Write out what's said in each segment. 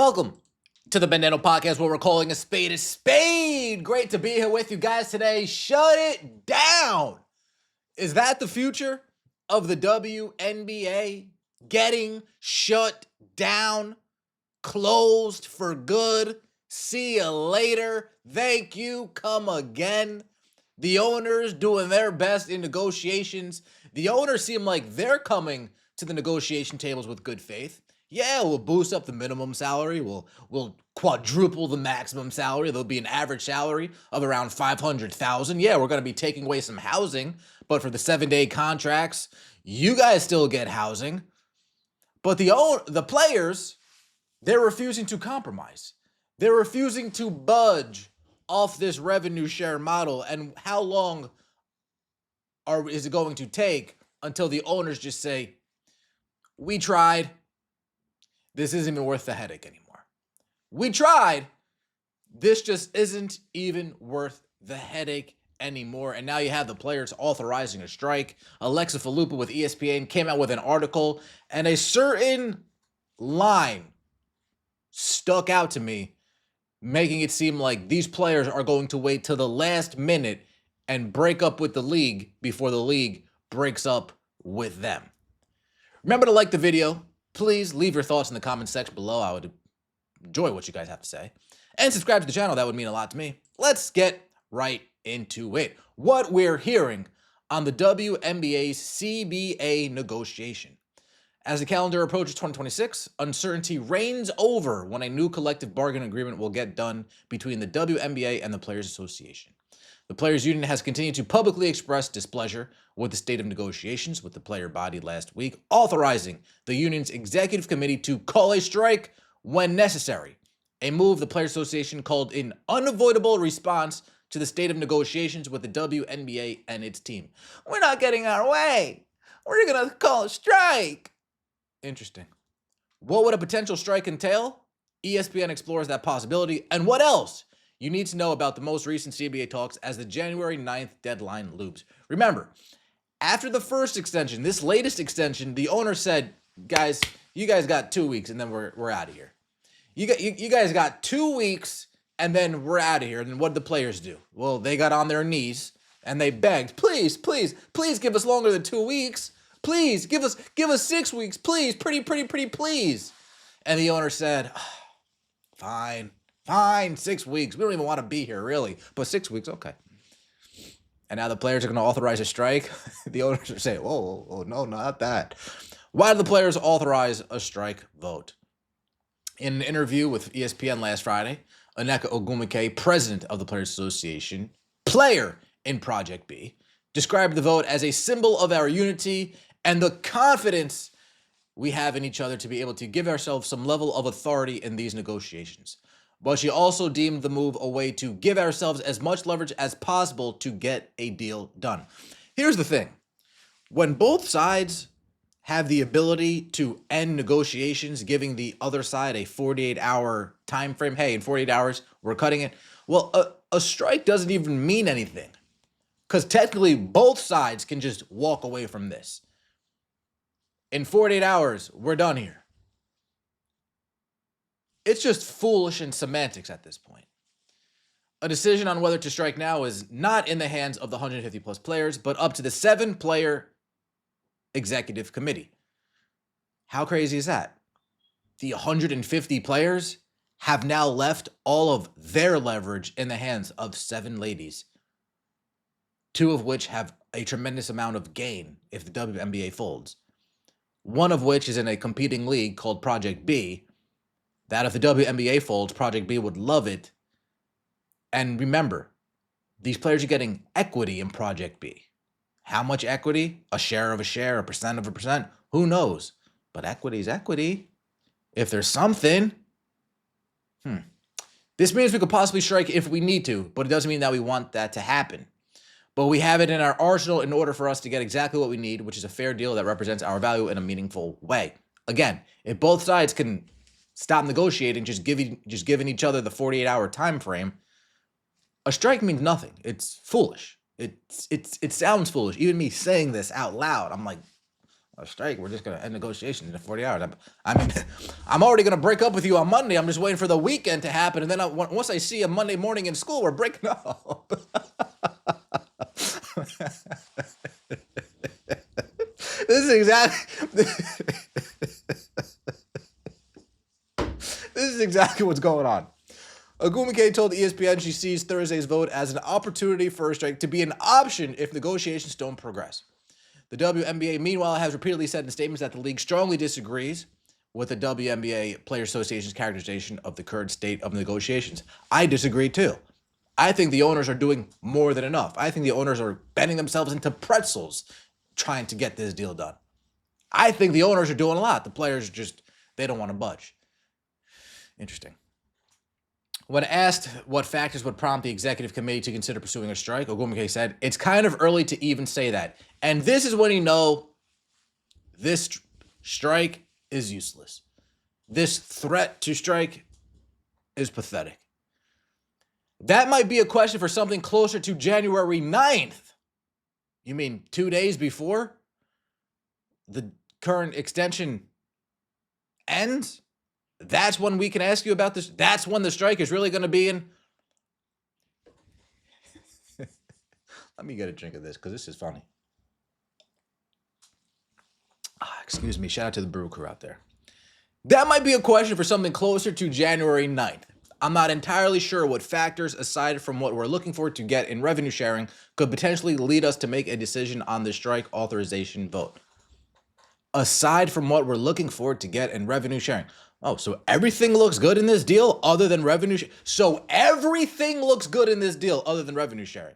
Welcome to the Bandano Podcast, where we're calling a spade a spade. Great to be here with you guys today. Shut it down. Is that the future of the WNBA? Getting shut down, closed for good. See you later. Thank you. Come again. The owners doing their best in negotiations. The owners seem like they're coming to the negotiation tables with good faith. Yeah, we'll boost up the minimum salary. We'll quadruple the maximum salary. There'll be an average salary of around $500,000. Yeah, we're going to be taking away some housing, but for the 7-day contracts, you guys still get housing. But the players, they're refusing to compromise. They're refusing to budge off this revenue share model. And how long is it going to take until the owners just say, we tried. This isn't even worth the headache anymore. We tried. This just isn't even worth the headache anymore. And now you have the players authorizing a strike. Alexa Falupa with ESPN came out with an article, and a certain line stuck out to me, making it seem like these players are going to wait till the last minute and break up with the league before the league breaks up with them. Remember to like the video. Please leave your thoughts in the comment section below. I would enjoy what you guys have to say. And subscribe to the channel. That would mean a lot to me. Let's get right into it. What we're hearing on the WNBA's CBA negotiation. As the calendar approaches 2026, uncertainty reigns over when a new collective bargaining agreement will get done between the WNBA and the Players Association. The Players Union has continued to publicly express displeasure with the state of negotiations with the player body last week, authorizing the union's executive committee to call a strike when necessary, a move the Players Association called an unavoidable response to the state of negotiations with the WNBA and its team. We're not getting our way. We're going to call a strike. Interesting. What would a potential strike entail? ESPN explores that possibility. And what else you need to know about the most recent CBA talks as the January 9th deadline looms. Remember, after the first extension, this latest extension, the owner said, guys, you guys got 2 weeks and then we're out of here. You guys got 2 weeks and then we're out of here. And then what did the players do? Well, they got on their knees and they begged, please give us longer than 2 weeks. Please give us 6 weeks. Please, pretty, please. And the owner said, fine, 6 weeks. We don't even want to be here, really. But 6 weeks, okay. And now the players are going to authorize a strike. The owners are saying, oh, no, not that. Why did the players authorize a strike vote? In an interview with ESPN last Friday, Nneka Ogwumike, president of the Players Association, player in Project B, described the vote as a symbol of our unity and the confidence we have in each other to be able to give ourselves some level of authority in these negotiations. But she also deemed the move a way to give ourselves as much leverage as possible to get a deal done. Here's the thing. When both sides have the ability to end negotiations, giving the other side a 48-hour time frame, hey, in 48 hours, we're cutting it. Well, a strike doesn't even mean anything because technically both sides can just walk away from this. In 48 hours, we're done here. It's just foolish and semantics at this point. A decision on whether to strike now is not in the hands of the 150 plus players, but up to the 7-player executive committee. How crazy is that? The 150 players have now left all of their leverage in the hands of 7 ladies, 2 of which have a tremendous amount of gain if the WNBA folds. One of which is in a competing league called Project B, that if the WNBA folds, Project B would love it. And remember, these players are getting equity in Project B. How much equity? A share of a share, a percent of a percent? Who knows? But equity is equity. If there's something. This means we could possibly strike if we need to, but it doesn't mean that we want that to happen. But we have it in our arsenal in order for us to get exactly what we need, which is a fair deal that represents our value in a meaningful way. Again, if both sides can stop negotiating, just giving each other the 48-hour time frame, a strike means nothing. It's foolish. It sounds foolish. Even me saying this out loud, I'm like, a strike. We're just going to end negotiations in 40 hours. I mean, I'm already going to break up with you on Monday. I'm just waiting for the weekend to happen. And then once I see you Monday morning in school, we're breaking up. This is exactly what's going on. Ogwumike told ESPN she sees Thursday's vote as an opportunity for a strike to be an option if negotiations don't progress. The WNBA, meanwhile, has repeatedly said in statements that the league strongly disagrees with the WNBA Players Association's characterization of the current state of negotiations. I disagree too. I think the owners are doing more than enough. I think the owners are bending themselves into pretzels trying to get this deal done. I think the owners are doing a lot. The players they don't want to budge. Interesting. When asked what factors would prompt the executive committee to consider pursuing a strike, Ogwumike said, "It's kind of early to even say that." And this is when you know this strike is useless. This threat to strike is pathetic. That might be a question for something closer to January 9th. You mean 2 days before the current extension ends? That's when we can ask you about this. That's when the strike is really going to be in. Let me get a drink of this because this is funny. Excuse me. Shout out to the brew crew out there. That might be a question for something closer to January 9th. I'm not entirely sure what factors, aside from what we're looking for to get in revenue sharing, could potentially lead us to make a decision on the strike authorization vote. Aside from what we're looking for to get in revenue sharing. Oh, so everything looks good in this deal other than revenue sharing? So everything looks good in this deal other than revenue sharing.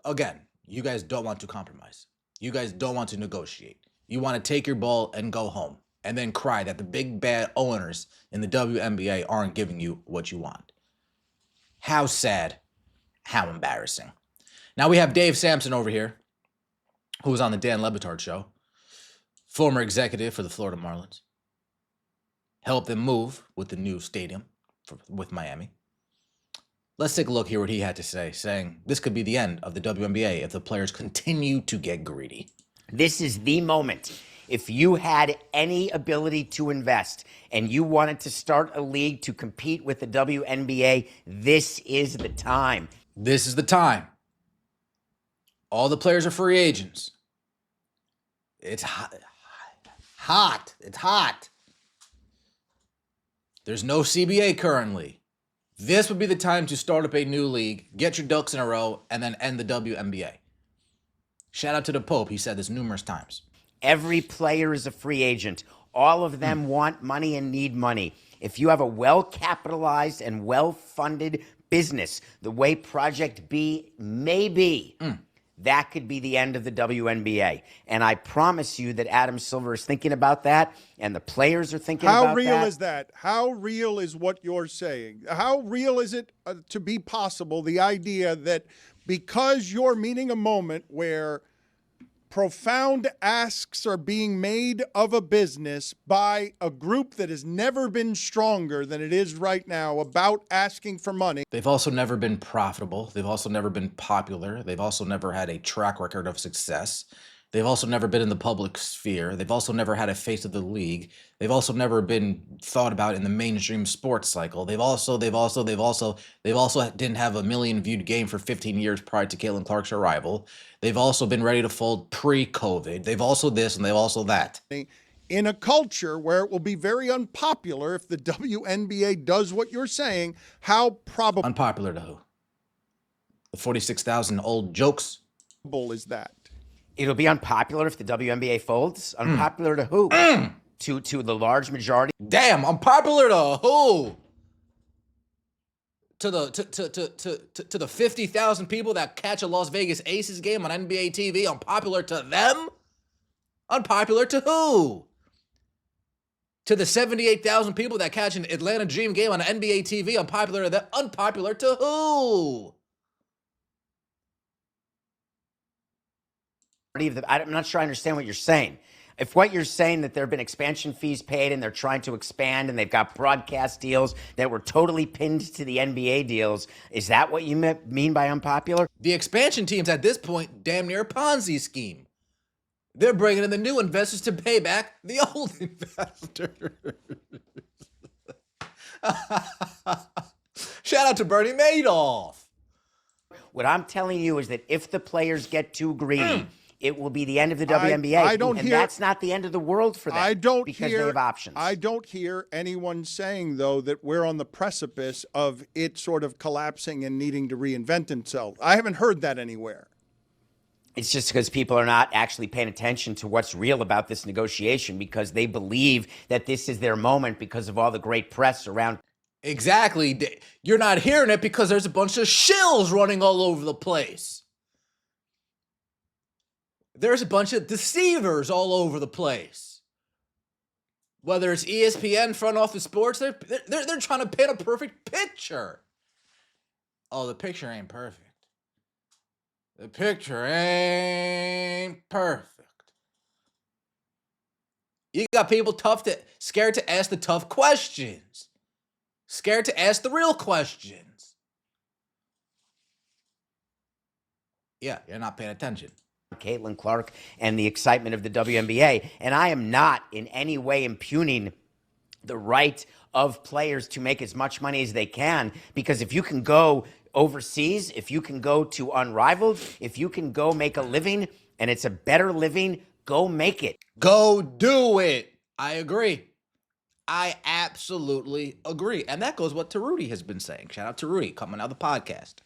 Again, you guys don't want to compromise. You guys don't want to negotiate. You want to take your ball and go home and then cry that the big bad owners in the WNBA aren't giving you what you want. How sad. How embarrassing. Now we have Dave Sampson over here, who was on the Dan Le Batard show, former executive for the Florida Marlins. Helped them move with the new stadium with Miami. Let's take a look here what he had to say, saying this could be the end of the WNBA if the players continue to get greedy. This is the moment. If you had any ability to invest and you wanted to start a league to compete with the WNBA, this is the time. This is the time. All the players are free agents. It's hot. It's hot. There's no CBA currently. This would be the time to start up a new league, get your ducks in a row, and then end the WNBA. Shout out to the Pope. He said this numerous times. Every player is a free agent. All of them want money and need money. If you have a well-capitalized and well-funded business, the way Project B may be, that could be the end of the WNBA. And I promise you that Adam Silver is thinking about that, and the players are thinking about that. How real is that? How real is what you're saying? How real is it to be possible, the idea that because you're meeting a moment where profound asks are being made of a business by a group that has never been stronger than it is right now about asking for money. They've also never been profitable. They've also never been popular. They've also never had a track record of success. They've also never been in the public sphere. They've also never had a face of the league. They've also never been thought about in the mainstream sports cycle. They've also didn't have a million viewed game for 15 years prior to Caitlin Clark's arrival. They've also been ready to fold pre-COVID. They've also this and they've also that. In a culture where it will be very unpopular if the WNBA does what you're saying, how probable Unpopular to who? The 46,000 old jokes? is that? It'll be unpopular if the WNBA folds. Unpopular to who? To the large majority. Damn, unpopular to who? To the 50,000 people that catch a Las Vegas Aces game on NBA TV. Unpopular to them? Unpopular to who? To the 78,000 people that catch an Atlanta Dream game on NBA TV. Unpopular to them? Unpopular to who? I'm not sure I understand what you're saying. If what you're saying that there have been expansion fees paid and they're trying to expand and they've got broadcast deals that were totally pinned to the NBA deals, is that what you mean by unpopular? The expansion teams at this point, damn near a Ponzi scheme. They're bringing in the new investors to pay back the old investors. Shout out to Bernie Madoff. What I'm telling you is that if the players get too greedy, it will be the end of the WNBA. I don't and hear- that's not the end of the world for them. I don't because hear, they have options. I don't hear anyone saying, though, that we're on the precipice of it sort of collapsing and needing to reinvent itself. I haven't heard that anywhere. It's just because people are not actually paying attention to what's real about this negotiation because they believe that this is their moment because of all the great press around. Exactly. You're not hearing it because there's a bunch of shills running all over the place. There's a bunch of deceivers all over the place. Whether it's ESPN, Front Office Sports, they're trying to paint a perfect picture. Oh, the picture ain't perfect. The picture ain't perfect. You got people scared to ask the tough questions. Scared to ask the real questions. Yeah, you're not paying attention. Caitlin Clark and the excitement of the WNBA. And I am not in any way impugning the right of players to make as much money as they can, because if you can go overseas, if you can go to Unrivaled, if you can go make a living and it's a better living, go make it. Go do it. I agree. I absolutely agree. And that goes what to Rudy has been saying. Shout out to Rudy coming out of the podcast.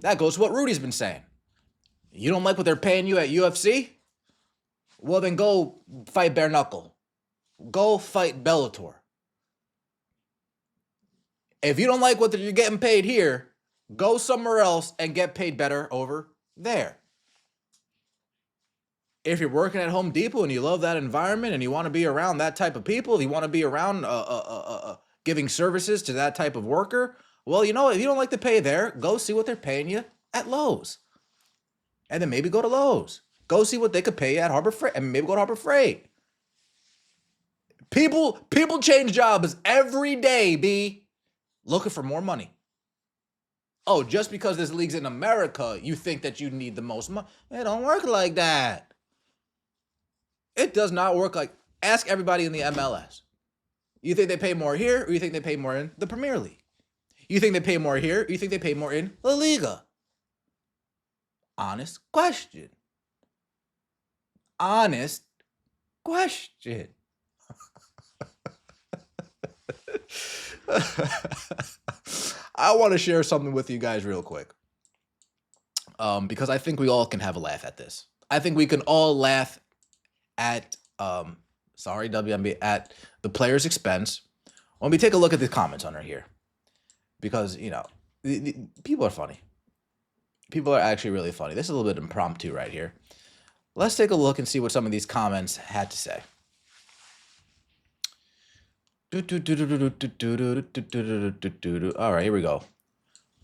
That goes what Rudy's been saying. You don't like what they're paying you at UFC? Well, then go fight bare knuckle. Go fight Bellator. If you don't like what you're getting paid here, go somewhere else and get paid better over there. If you're working at Home Depot and you love that environment and you want to be around that type of people, if you want to be around giving services to that type of worker, well, you know, if you don't like the pay there, go see what they're paying you at Lowe's. And then maybe go to Lowe's. Go see what they could pay you at Harbor Freight, and maybe go to Harbor Freight. People change jobs every day, B, looking for more money. Oh, just because this league's in America, you think that you need the most money. It don't work like that. It does not work like, ask everybody in the MLS. You think they pay more here, or you think they pay more in the Premier League? You think they pay more here, or you think they pay more in La Liga? Honest question. Honest question. I want to share something with you guys real quick. Because I think we all can have a laugh at this. I think we can all laugh at, WNBA, at the player's expense. When we take a look at the comments under here. Because, you know, the people are funny. People are actually really funny. This is a little bit impromptu right here. Let's take a look and see what some of these comments had to say. All right, here we go.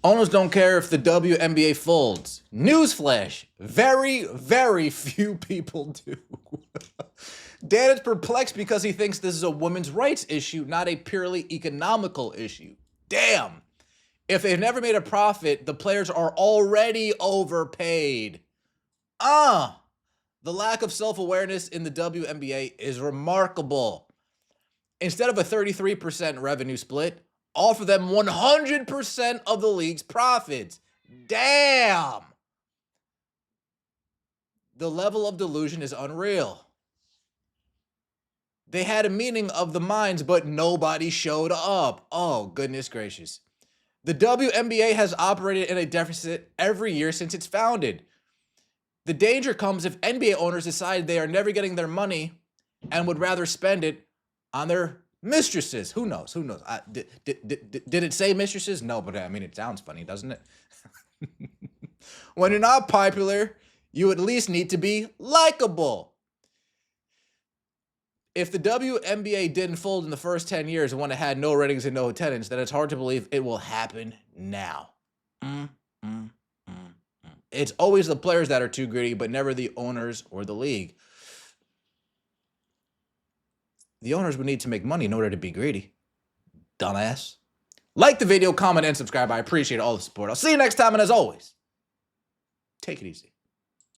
Owners don't care if the WNBA folds. Newsflash, very, very few people do. Dan is perplexed because he thinks this is a women's rights issue, not a purely economical issue. Damn. If they've never made a profit, the players are already overpaid. The lack of self-awareness in the WNBA is remarkable. Instead of a 33% revenue split, offer them 100% of the league's profits. Damn! The level of delusion is unreal. They had a meeting of the minds, but nobody showed up. Oh, goodness gracious. The WNBA has operated in a deficit every year since it's founded. The danger comes if NBA owners decide they are never getting their money and would rather spend it on their mistresses. Who knows? Who knows? Did it say mistresses? No, but I mean, it sounds funny, doesn't it? When you're not popular, you at least need to be likable. If the WNBA didn't fold in the first 10 years and when it had no ratings and no attendance, then it's hard to believe it will happen now. It's always the players that are too greedy, but never the owners or the league. The owners would need to make money in order to be greedy. Dumbass. Like the video, comment, and subscribe. I appreciate all the support. I'll see you next time, and as always, take it easy.